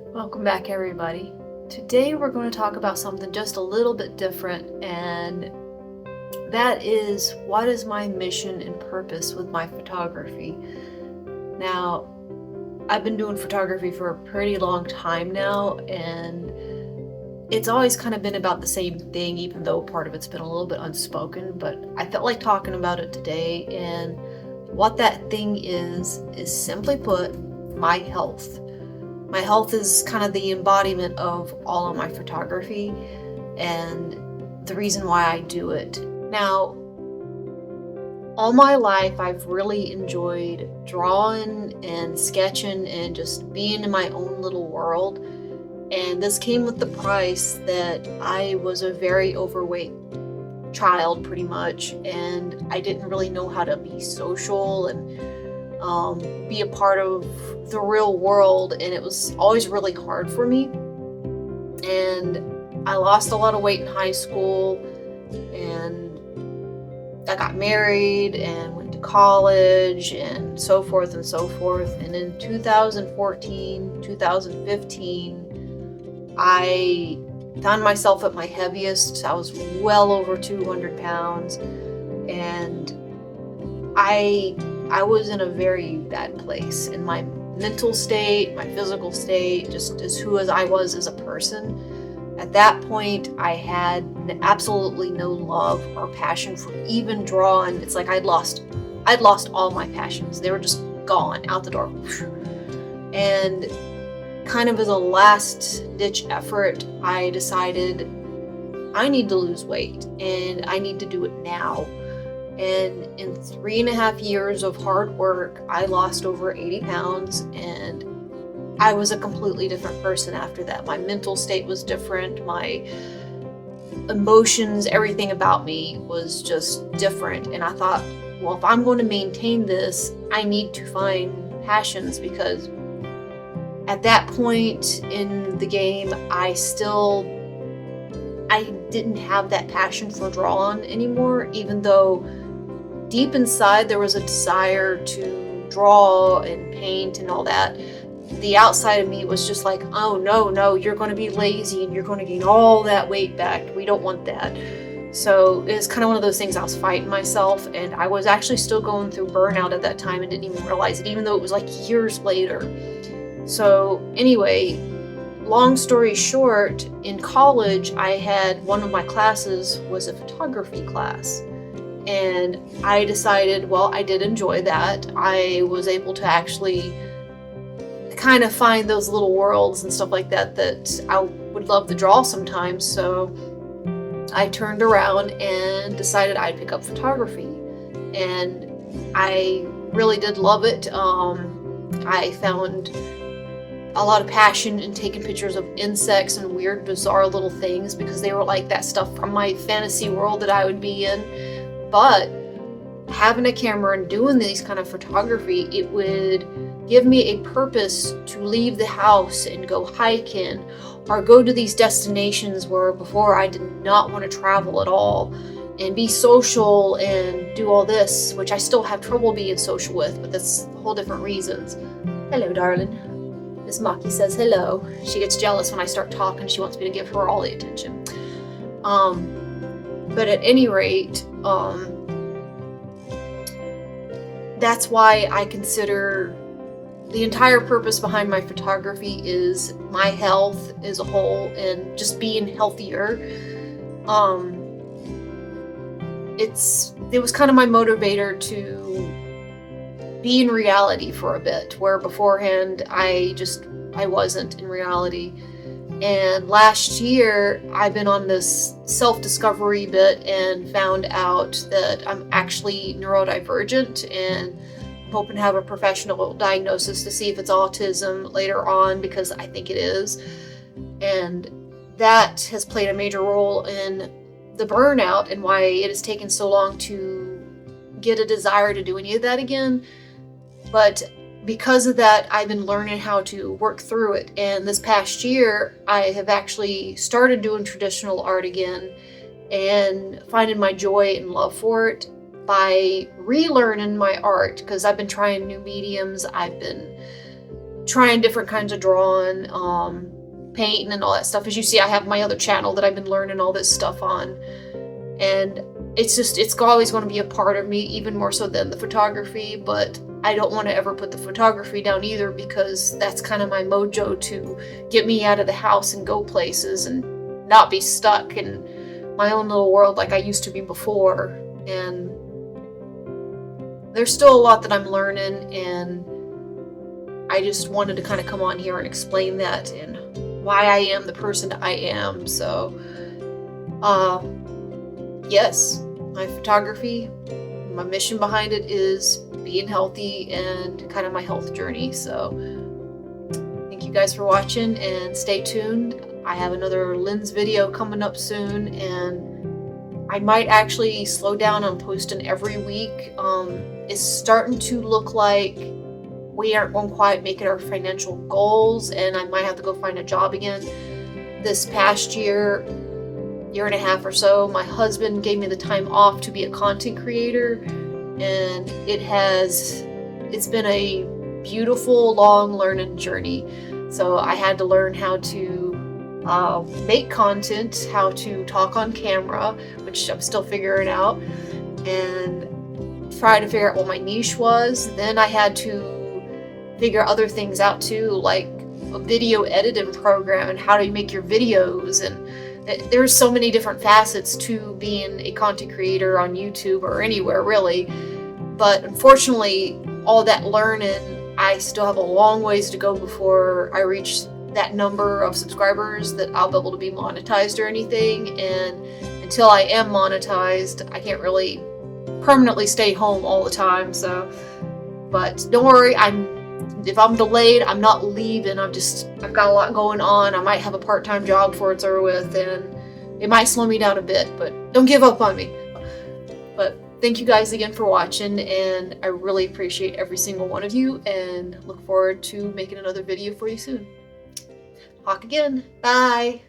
Welcome back, everybody. Today we're going to talk about something just a little bit different, and that is, what is my mission and purpose with my photography? Now, I've been doing photography for a pretty long time now, and it's always kind of been about the same thing, even though part of it's been a little bit unspoken, but I felt like talking about it today. And what that thing is simply put, my health. My health is kind of the embodiment of all of my photography and the reason why I do it. Now, all my life I've really enjoyed drawing and sketching and just being in my own little world. And this came with the price that I was a very overweight child, pretty much, and I didn't really know how to be social and be a part of the real world, and it was always really hard for me. And I lost a lot of weight in high school, and I got married and went to college and so forth and so forth. And in 2014, 2015, I found myself at my heaviest. I was well over 200 pounds, and I was in a very bad place in my mental state, my physical state, just as I was as a person. At that point, I had absolutely no love or passion for even drawing. It's like I'd lost all my passions. They were just gone, out the door. And kind of as a last ditch effort, I decided I need to lose weight, and I need to do it now. And in 3.5 years of hard work, I lost over 80 pounds, and I was a completely different person after that. My mental state was different, my emotions, everything about me was just different. And I thought, well, if I'm going to maintain this, I need to find passions, because at that point in the game, I didn't have that passion for drawing anymore, even though deep inside there was a desire to draw and paint and all that. The outside of me was just like, oh no, you're going to be lazy and you're going to gain all that weight back. We don't want that. So it's kind of one of those things I was fighting myself, and I was actually still going through burnout at that time and didn't even realize it, even though it was like years later. So anyway, long story short, in college, I had one of my classes was a photography class. And I decided, well, I did enjoy that. I was able to actually kind of find those little worlds and stuff like that I would love to draw sometimes. So I turned around and decided I'd pick up photography. And I really did love it. I found a lot of passion in taking pictures of insects and weird, bizarre little things, because they were like that stuff from my fantasy world that I would be in. But having a camera and doing these kind of photography, it would give me a purpose to leave the house and go hiking or go to these destinations where before I did not want to travel at all, and be social and do all this, which I still have trouble being social with, but that's whole different reasons. Hello, darling. Miss Maki says hello. She gets jealous when I start talking. She wants me to give her all the attention. But at any rate, that's why I consider the entire purpose behind my photography is my health as a whole and just being healthier. It was kind of my motivator to be in reality for a bit, where beforehand I wasn't in reality. And last year, I've been on this self-discovery bit and found out that I'm actually neurodivergent, and I'm hoping to have a professional diagnosis to see if it's autism later on, because I think it is. And that has played a major role in the burnout and why it has taken so long to get a desire to do any of that again. But because of that, I've been learning how to work through it. And this past year, I have actually started doing traditional art again and finding my joy and love for it by relearning my art, because I've been trying new mediums. I've been trying different kinds of drawing, painting and all that stuff. As you see, I have my other channel that I've been learning all this stuff on, and it's always going to be a part of me, even more so than the photography. But I don't want to ever put the photography down either, because that's kind of my mojo to get me out of the house and go places and not be stuck in my own little world like I used to be before. And there's still a lot that I'm learning, and I just wanted to kind of come on here and explain that and why I am the person I am. So yes, my photography, my mission behind it is being healthy and kind of my health journey. So thank you guys for watching, and stay tuned. I have another lens video coming up soon, and I might actually slow down on posting every week. It's starting to look like we aren't going to quite make it our financial goals, and I might have to go find a job again. This past year and a half or so, my husband gave me the time off to be a content creator, and it's been a beautiful, long learning journey. So I had to learn how to make content, how to talk on camera, which I'm still figuring out, and try to figure out what my niche was. Then I had to figure other things out too, like a video editing program and how to make your videos. And there's so many different facets to being a content creator on YouTube or anywhere really. But unfortunately, all that learning, I still have a long ways to go before I reach that number of subscribers that I'll be able to be monetized or anything. And until I am monetized, I can't really permanently stay home all the time. So, but don't worry, if I'm delayed, I'm not leaving. I've got a lot going on. I might have a part-time job before it's over with, and it might slow me down a bit, but don't give up on me. But thank you guys again for watching, and I really appreciate every single one of you, and look forward to making another video for you soon. Talk again. Bye.